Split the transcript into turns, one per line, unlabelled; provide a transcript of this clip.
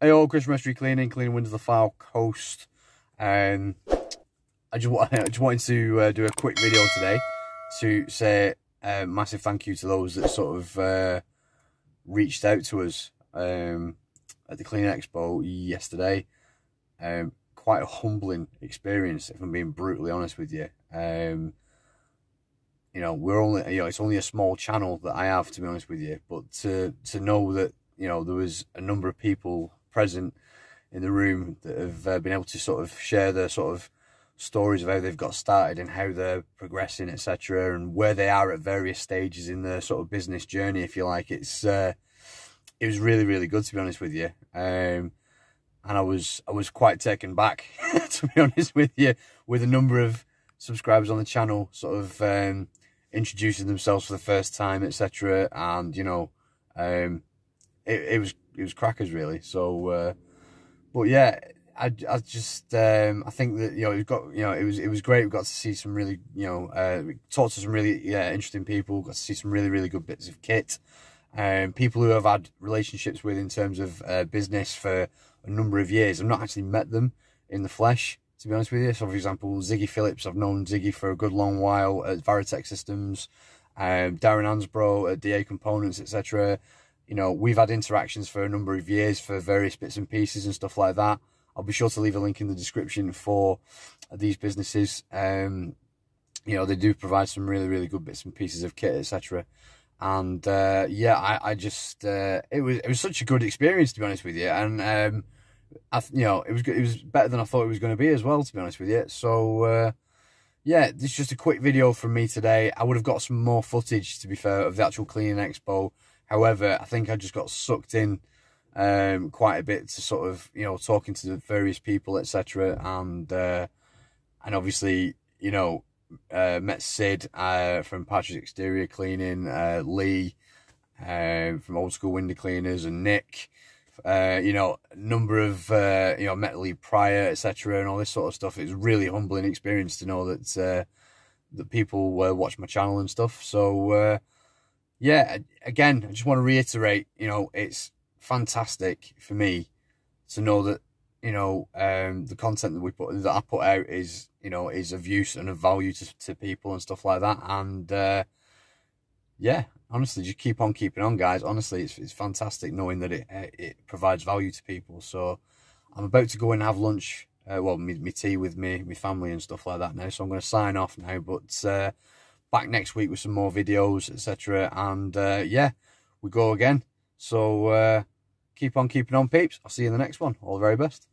Hey all, Chris from Exterior Cleaning, cleaning windows of the Fylde Coast. I just wanted to do a quick video today to say a massive thank you to those that sort of reached out to us at the Cleaning Expo yesterday. Quite a humbling experience, if I'm being brutally honest with you. You know, we're only, it's only a small channel that I have, to be honest with you, but to know that, there was a number of people present in the room that have been able to sort of share their sort of stories of how they've got started and how they're progressing, etc., and where they are at various stages in their sort of business journey, if you like. It was really, really good, to be honest with you. And I was quite taken back, to be honest with you, with a number of subscribers on the channel sort of introducing themselves for the first time, etc. And it was crackers, really. So but yeah, I just I think that it was great. We got to see some really talked to some really interesting people. Got to see some really good bits of kit, people who I've had relationships with in terms of business for a number of years. I've not actually met them in the flesh, to be honest with you. So for example, Ziggy Phillips, I've known Ziggy for a good long while at Varitech Systems, Darren Ansbro at DA Components, etc. We've had interactions for a number of years for various bits and pieces and stuff like that. I'll be sure to leave a link in the description for these businesses. They do provide some really good bits and pieces of kit, etc. And yeah, I just it was such a good experience, to be honest with you. And it was better than I thought it was going to be as well, to be honest with you. So yeah, this is just a quick video from me today. I would have got some more footage, to be fair, of the actual Cleaning Expo. However, I think I just got sucked in quite a bit to sort of, talking to the various people, etc. And obviously, met Sid from Partridge Exterior Cleaning, Lee from Old School Window Cleaners, and Nick. Number of, met Lee Pryor, etc. and all this sort of stuff. It was a really humbling experience to know that that people watch my channel and stuff. So yeah, again, I just want to reiterate, it's fantastic for me to know that, the content that I put out is, is of use and of value to people and stuff like that. And yeah, honestly, just keep on keeping on, guys. Honestly, it's fantastic knowing that it provides value to people. So I'm about to go and have lunch, my tea with my family and stuff like that now. So I'm going to sign off now, but back next week with some more videos, etc. And yeah, we go again. So keep on keeping on, peeps. I'll see you in the next one. All the very best.